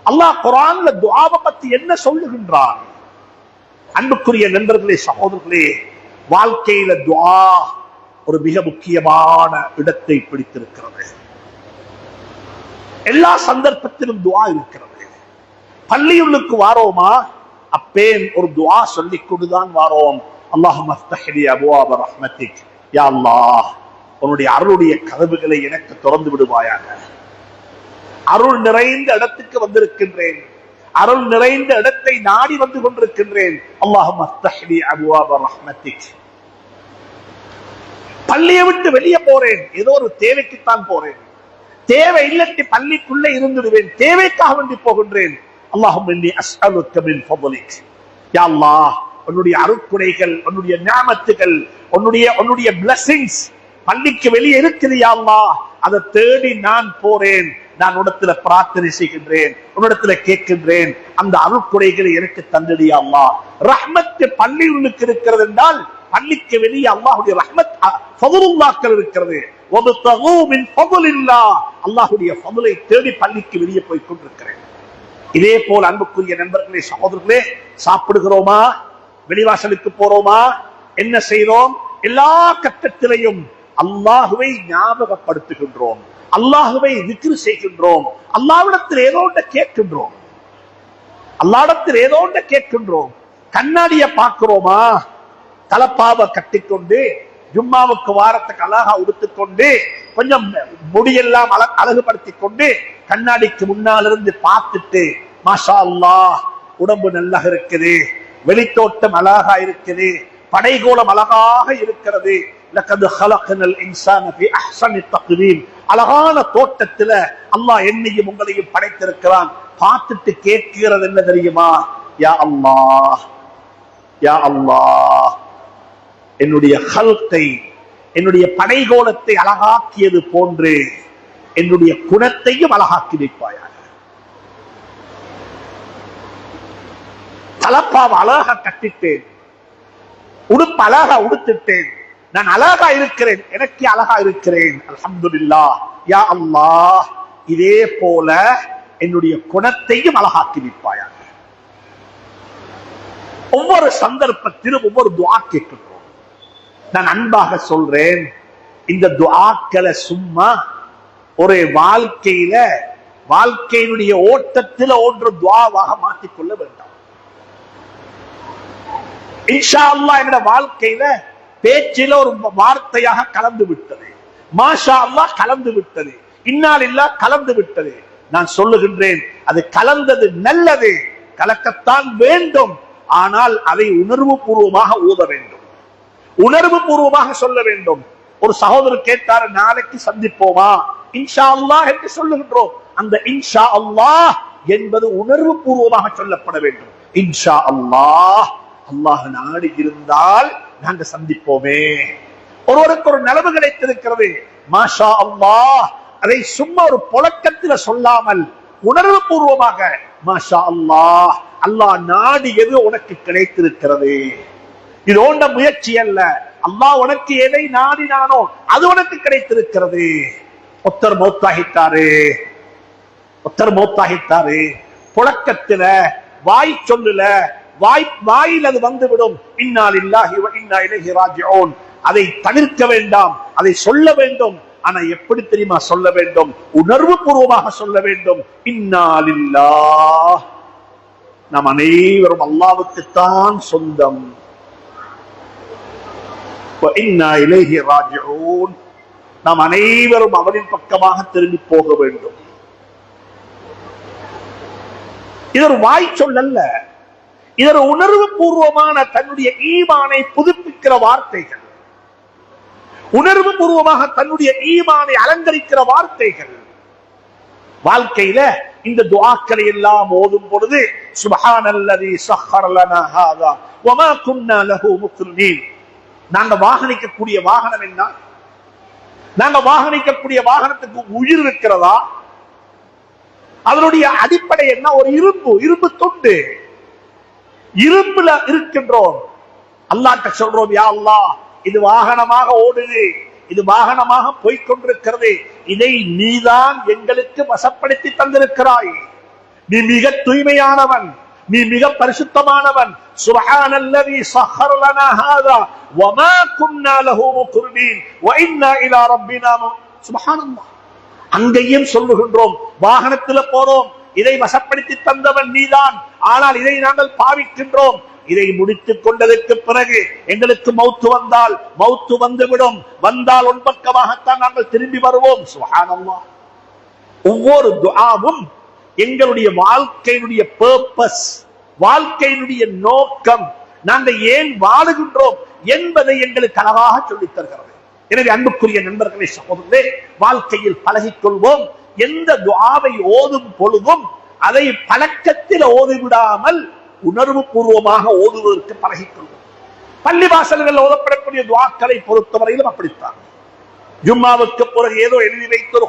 அல்லாஹ் குர்ஆன்ல துஆவை பத்தி என்ன சொல்லுகின்றான்? அன்புக்குரிய நண்பர்களே, சகோதரர்களே, வாழ்க்கையில துஆ ஒரு மிக முக்கியமான இடத்தை பிடித்திருக்கிறது. எல்லா சந்தர்ப்பத்திலும் துஆ இருக்கிறது. பள்ளியுள்ளுக்கு வாரோமா, அப்பேன் ஒரு துஆ சொல்லிக் கொண்டுதான் வாரோம். அல்லாஹும்ம ஃப்தஹ் லி அப்வாப ரஹ்மத்திக், யா அல்லாஹ் உன்னுடைய அருளுடைய கதவுகளை எனக்கு திறந்து விடுவாயாக. அருள் நிறைந்த இடத்துக்கு வந்திருக்கின்றேன், அருள் நிறைந்த இடத்தை நாடி வந்து கொண்டிருக்கின்றேன். அல்லாஹும்ம ஃப்தஹ் லி அப்வாப ரஹ்மத்திக். பள்ளியை விட்டு வெளியே போறேன், ஏதோ ஒரு தேவைக்குத்தான் போறேன், தேவை இல்லட்டி பள்ளிக்குள்ளே இருந்துடுவேன், தேவைக்காக வேண்டி போகின்றேன். அல்லாஹும்ம இன்னி அஸ்அலுக மின் ஃபضلிக், யா அல்லாஹ் உன்னுடைய அருட்கொடைகள், உன்னுடைய நிஅமத்துகள், உன்னுடைய blessings பள்ளிக்கு வெளியே இருக்குது யா அல்லாஹ், அதை தேடி நான் போறேன். நான் உன்னிடத்துல பிரார்த்தனை செய்கின்றேன், உன்னிடத்துல கேட்கின்றேன், அந்த அருட்கொடைகளை எனக்கு தந்திடு யா அல்லாஹ். ரஹ்மத் பள்ளியுள்ளுக்கு இருக்கிறது என்றால் பள்ளிக்கு வெளியே அல்லாஹ்வுடைய ரஹ்மத் ஃபضலுல்லாஹ்கள் இருக்கிறது. வபதகு மின் ஃபضலில்லாஹ், அல்லாஹ்வுடைய ஃபضலை தேடி பள்ளிக்கு வெளியே போய் கொண்டிருக்கிறேன். இதே போல் அன்புக்குரிய நண்பர்களே, சகோதரர்களே, சாப்பிடுகிறோமா, வெளிவாசலுக்கு போறோமா, என்ன செய்றோம்? எல்லா கட்டத்திலையும் அல்லாஹுவை ஞாபகப்படுத்துகின்றோம், அல்லாஹுவை திக்ர் செய்கின்றோம், அல்லாஹ்விடத்தில் ஏதோ ஒன்றை கேட்கின்றோம், அல்லாஹ்விடத்தில் ஏதோ ஒன்றை கேட்கின்றோம். கண்ணாடியை பார்க்கிறோமா, தலப்பாவை கட்டிக்கொண்டு ஜும்மாவுக்கு வாரத்துக்கு அழகா உடுத்துக்கொண்டு கொஞ்சம் முடியெல்லாம் அழகுபடுத்திக் கொண்டு கண்ணாடிக்கு முன்னால் இருந்து பார்த்துட்டு மாஷா அல்லாஹ் உடம்பு நல்லா இருக்குது, வெளித்தோட்டம் அழகா இருக்குது, படைகோலம் அழகாக இருக்கிறது, லகத் ஹலக்னல் இன்சான ஃபீ அஹ்ஸனி தக்வீம், அழகான தோட்டத்துல அல்லாஹ் என்னையும் உங்களையும் படைத்திருக்கிறான். பார்த்துட்டு கேட்கிறது என்ன தெரியுமா? யா அல்லாஹ், யா அல்லாஹ் என்னுடைய ஹல்கை, என்னுடைய படைகோலத்தை அழகாக்கியது போன்று என்னுடைய குணத்தையும் அழகாக்கி வைப்பாயாக. தலப்பாவை அழகா கட்டிட்டேன், உடுப்பு அழகா உடுத்துட்டேன், நான் அழகா இருக்கிறேன், எனக்கு அழகா இருக்கிறேன், அல்ஹம்துலில்லாஹ். யா அல்லாஹ் இதே போல என்னுடைய குணத்தையும் அழகாக்கி வைப்பாயாக. ஒவ்வொரு சந்தர்ப்பத்திலும் ஒவ்வொரு துஆ கேட்கின்றோம். நான் அன்பாக சொல்றேன், இந்த துஆக்களை சும்மா ஒரு வாழ்க்கையினுடைய ஓட்டத்தில் ஒன்று துஆவாக மாற்றிக்கொள்ள வேண்டாம். இன்ஷா அல்லாஹ் என்னோட வாழ்க்கையில பேச்சில ஒரு வார்த்தையாக கலந்து விட்டது, மாஷா அல்லாஹ் கலந்து விட்டது, இன்னாலில்லாஹ் கலந்து விட்டது. நான் சொல்லுகின்றேன், அது கலந்தது நல்லது, கலக்கத்தான் வேண்டும். ஆனால் அதை உணர்வு பூர்வமாக ஊத வேண்டும், உணர்வு பூர்வமாக சொல்ல வேண்டும். ஒரு சகோதரர் கேட்டார், நாளைக்கு சந்திப்போமா, இன்ஷா அல்லாஹ் என்று சொல்லுகின்றோம். அந்த இன்ஷா அல்லாஹ் என்பது உணர்வு பூர்வமாக சொல்லப்பட வேண்டும். இன்ஷா அல்லாஹ், அல்லாஹ் நாடி இருந்தால் நாங்கள் சந்திப்போமே. ஒருவருக்கு ஒரு நலவு கிடைத்திருக்கிறது, மாஷா அல்லாஹ், அதை சும்மா ஒரு புழக்கத்தில் சொல்லாமல் உணர்வு பூர்வமாக மாஷா அல்லாஹ், அல்லாஹ் நாடியது உனக்கு கிடைத்திருக்கிறது, இது ஓண்ட முயற்சி அல்ல, அல்லாஹ் உனக்கு எதை நாடினானோ அது உனக்கு கிடைத்திருக்கிறது. ஒத்தர் மௌத்தாகித்தாரு, புழக்கத்துல வாய் சொல்லுல, வாயில் அது வந்துவிடும். இன்னா லில்லாஹி வ இன்னா இலைஹி ராஜிஊன். அதை தவிர்க்க வேண்டாம், அதை சொல்ல வேண்டும். ஆனா எப்படி தெரியுமா சொல்ல வேண்டும்? உணர்வு பூர்வமாக சொல்ல வேண்டும். இன்னா லில்லாஹ், நாம் அனைவரும் அல்லாஹ்வுக்குத்தான் சொந்தம். நாம் அனைவரும் அவனின் பக்கமாக திரும்பி போக வேண்டும். இது ஒரு வாய் சொல்லல்ல, இது ஒரு உணர்வு பூர்வமான தன்னுடைய ஈமானை புதுப்பிக்கிற வார்த்தைகள், உணர்வு பூர்வமாக தன்னுடைய ஈமானை அலங்கரிக்கிற வார்த்தைகள். வாழ்க்கையில இந்த துஆக்களை எல்லாம் ஓதும் பொழுது சுப்ஹானல்லதி ஸஹ்ஹர லனா ஹாதா வமா குன்னா லஹு முக்ரினீன். நாங்க வாகனிக்கக்கூடிய வாகனம் என்ன? நாங்க வாகனிக்கக்கூடிய வாகனத்துக்கு உயிர் இருக்கிறதா? அதனுடைய அடிப்படை என்ன? ஒரு இரும்பு துண்டு, இரும்புல இருக்கின்றோம். அல்லாஹ்ட்ட சொல்றோம், யா அல்லாஹ் இது வாகனமாக ஓடுது, இது வாகனமாக போய்கொண்டிருக்கிறது, இதை நீதான் எங்களுக்கு வசப்படுத்தி தந்திருக்கிறாய். நீ மிக தூய்மையானவன், நீ மிக பரிசுத்தமானவன். சுப்ஹானல்லதி ஸஹ்ஹர லனா ஹாதா வமா குன்னா லஹு முக்ரினீன் வ இன்னா இலா ரப்பினா சுப்ஹானல்லாஹ். அங்கேயும் சொல்லுகின்றோம், வாகனத்தில் போறோம், இதை வசப்படுத்தி தந்தவன் நீதான், ஆனால் இதை நாங்கள் பாவிக்கின்றோம். இதை முடித்துக் கொண்டதற்கு பிறகு எங்களுக்கு மௌத்து வந்தால் மௌத்து வந்துவிடும், வந்தால் உன்பக்கமாகத்தான் நாங்கள் திரும்பி வருவோம். சுப்ஹானல்லாஹ். ஒவ்வொரு துஆவும் எங்களுடைய வாழ்க்கையினுடைய பர்பஸ், வாழ்க்கையினுடைய நோக்கம், நாங்கள் ஏன் வாழுகின்றோம் என்பதை எங்களுக்கு அழகாக சொல்லித் தருகிறது. எனவே அன்புக்குரிய நண்பர்களே, சகோதரர்களே, வாழ்க்கையில் பழகிக் கொள்வோம். எந்த துஆவை ஓதும் பொழுதும் அதை பழக்கத்தில் ஓதிவிடாமல் உணர்வு பூர்வமாக ஓதுவதற்கு பழகிக் கொள்வோம். பள்ளிவாசல்கள் ஓதப்படக்கூடிய துஆக்களை பொறுத்தவரையிலும் அப்படித்தான். ஜும்மாவுக்கு பிறகு ஏதோ எழுதி வைத்து